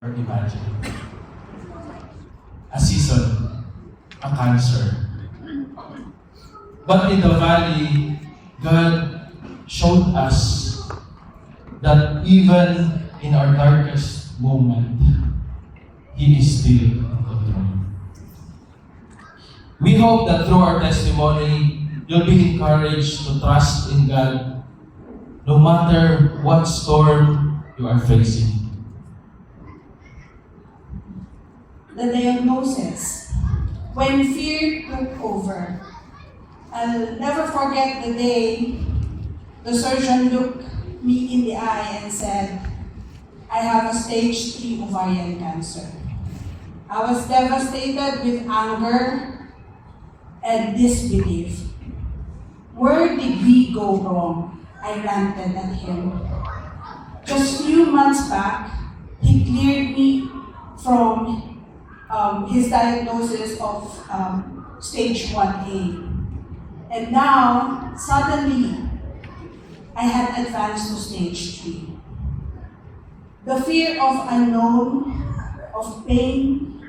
or imagine. A season, a cancer. But in the valley, God showed us that even in our darkest moment, He is still in control. We hope that through our testimony, you'll be encouraged to trust in God no matter what storm you are facing. The diagnosis, when fear took over. I'll never forget the day the surgeon looked me in the eye and said, I have a stage 3 ovarian cancer. I was devastated with anger and disbelief. Where did we go wrong? I ranted at him. Just few months back, he cleared me from his diagnosis of stage 1A. And now, suddenly, I had advanced to stage 3. The fear of unknown, of pain,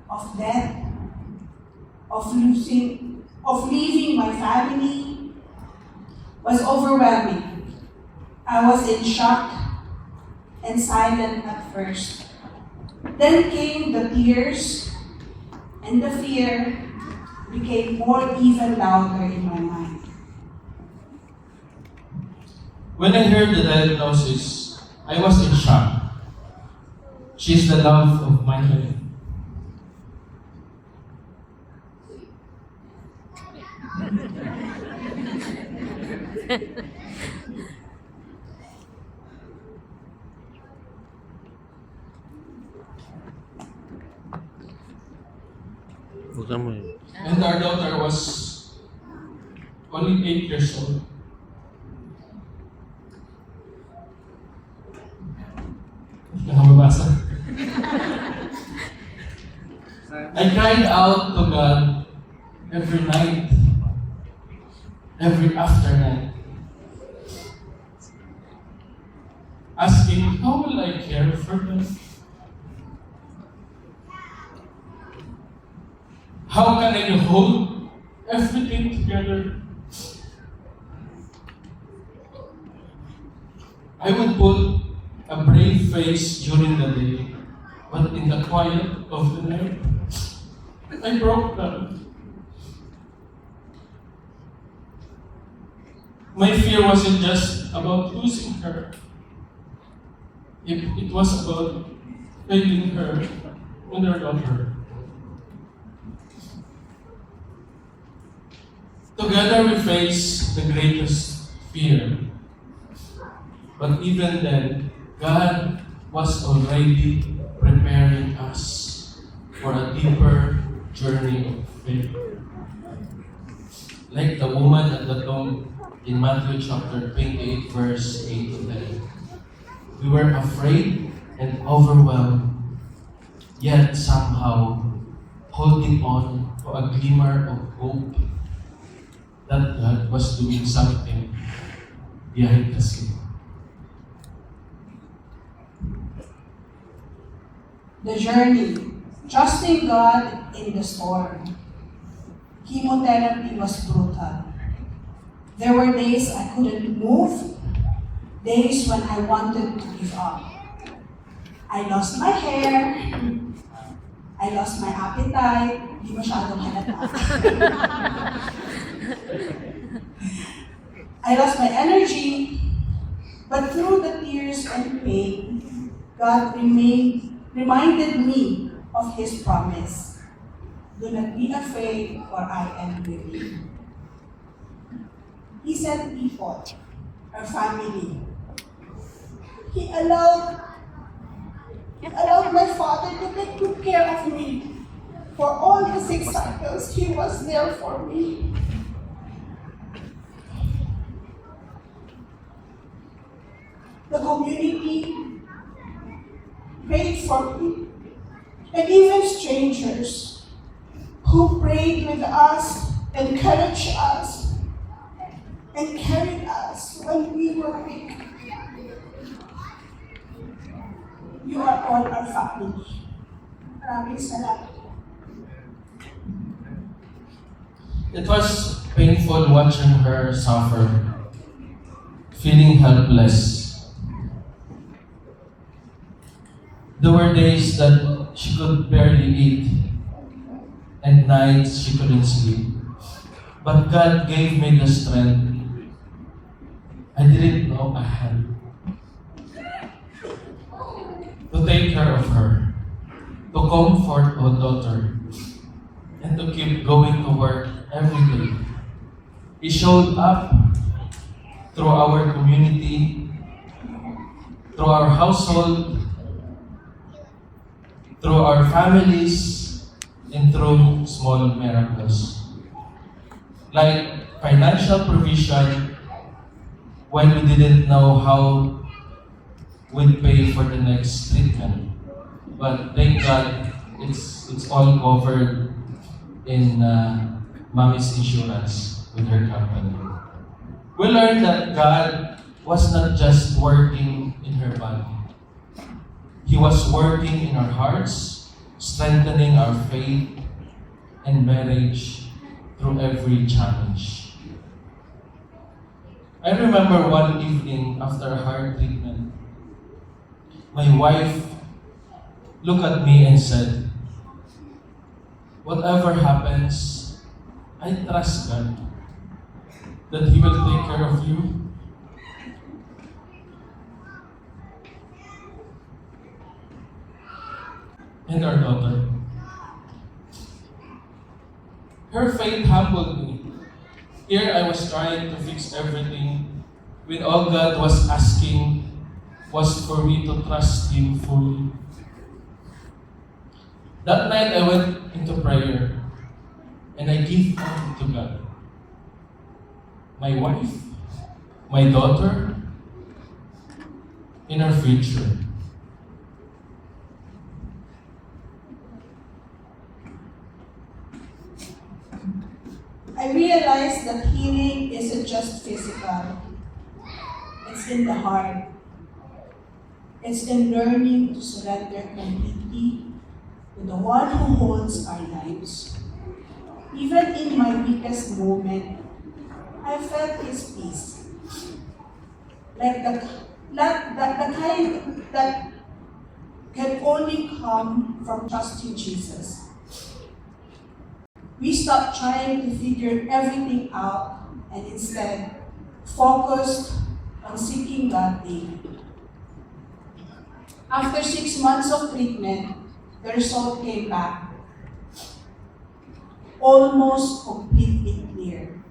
of death, of leaving my family was overwhelming. I was in shock and silent at first. Then came the tears, and the fear became even louder in my mind. When I heard the diagnosis, I was in shock. She's the love of my life. And our daughter was only 8 years old. Nakababasa. I cried out to God every night, every afternight, asking, how will I care for them? How can I hold everything together? I would put a brave face during the day, but in the quiet of the night, I broke down. My fear wasn't just about losing her. It was about failing her and her daughter. Together we face the greatest fear. But even then, God was already preparing us for a deeper journey of faith. Like the woman at the tomb in Matthew chapter 28, verse 8 to 10. We were afraid and overwhelmed, yet somehow holding on to a glimmer of hope that God was doing something behind the scene. The journey, trusting God in the storm. Chemotherapy was brutal. There were days I couldn't move, days when I wanted to give up. I lost my hair, I lost my appetite, di masyadong halata. I lost my energy, but through the tears and pain, God reminded me of His promise. Do not be afraid, for I am with you. He sent people, our family. He allowed my father to take good care of me. For all the 6 cycles, he was there for me. The community prayed for me, and even strangers who prayed with us, encouraged us, and carried us when we were weak. You are all our family. Maraming salamat. It was painful watching her suffer, feeling helpless. There were days that she could barely eat, and nights she couldn't sleep. But God gave me the strength I didn't know I had to take care of her, to comfort our daughter, and to keep going to work every day. He showed up through our community, through our household, through our families, and through small miracles. Like financial provision when we didn't know how we'd pay for the next treatment. But thank God, it's all covered in Mommy's insurance with her company. We learned that God was not just working in her body. He was working in our hearts, strengthening our faith and marriage through every challenge. I remember one evening after a hard treatment, my wife looked at me and said, "Whatever happens, I trust God that He will take care of you." And our daughter. Her faith humbled me. Here I was trying to fix everything, when all God was asking was for me to trust Him fully. That night I went into prayer and I gave all to God. My wife, my daughter, and our future. I realized that healing isn't just physical. It's in the heart. It's in learning to surrender completely to the one who holds our lives. Even in my weakest moment, I felt His peace. Like the kind that can only come from trusting Jesus. We stopped trying to figure everything out and instead focused on seeking God daily. After 6 months of treatment, the result came back almost completely clear.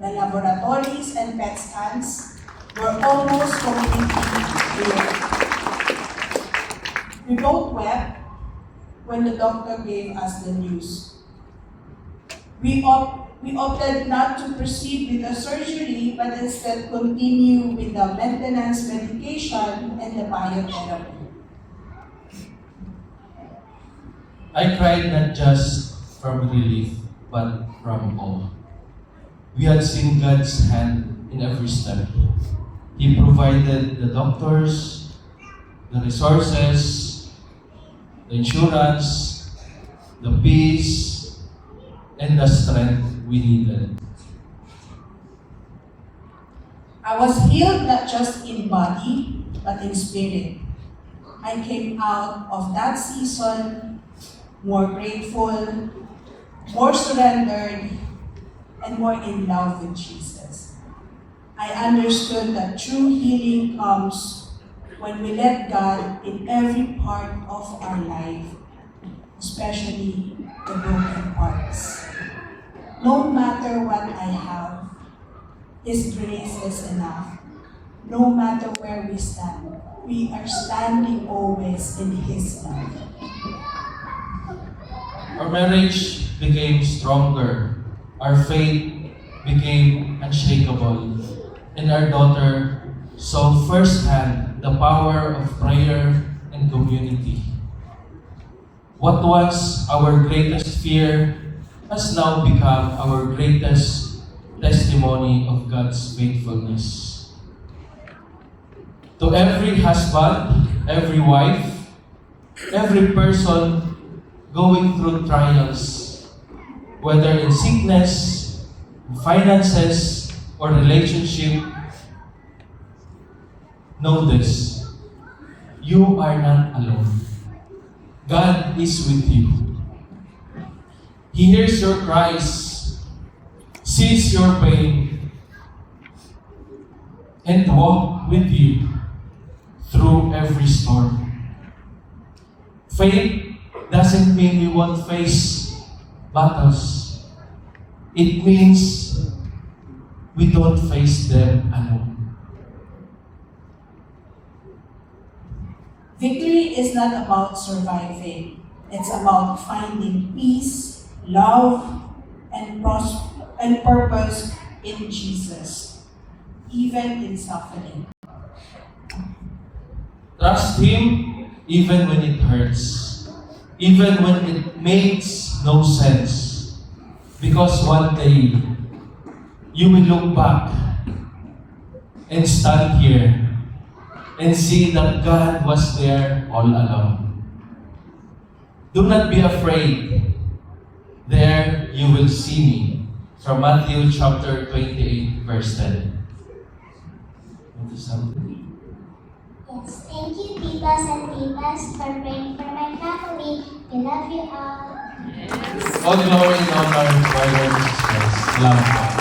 The laboratories and PET scans were almost completely clear. We both wept when the doctor gave us the news. We opted not to proceed with the surgery, but instead continue with the maintenance medication and the biotherapy. I cried not just from relief, but from awe. We had seen God's hand in every step. He provided the doctors, the resources, the insurance, the peace, and the strength we needed. I was healed not just in body, but in spirit. I came out of that season more grateful, more surrendered, and more in love with Jesus. I understood that true healing comes when we let God in every part of our life, especially the broken parts. No matter what I have, His grace is enough. No matter where we stand, we are standing always in His love. Our marriage became stronger. Our faith became unshakable. And our daughter saw firsthand the power of prayer and community. What was our greatest fear has now become our greatest testimony of God's faithfulness. To every husband, every wife, every person going through trials, whether in sickness, finances, or relationship, know this. You are not alone. God is with you. He hears your cries, sees your pain, and walks with you through every storm. Faith doesn't mean we won't face battles. It means we don't face them alone. Victory is not about surviving. It's about finding peace, love, and purpose in Jesus, even in suffering. Trust Him even when it hurts, even when it makes no sense. Because one day, you will look back and stand here and see that God was there all along. Do not be afraid. There you will see me. From Matthew chapter 28, verse 10. Want to something? Yes, thank you, titas and titas, for praying for my family. We love you all. All glory and honor to our Lord Jesus Christ. Salamat po.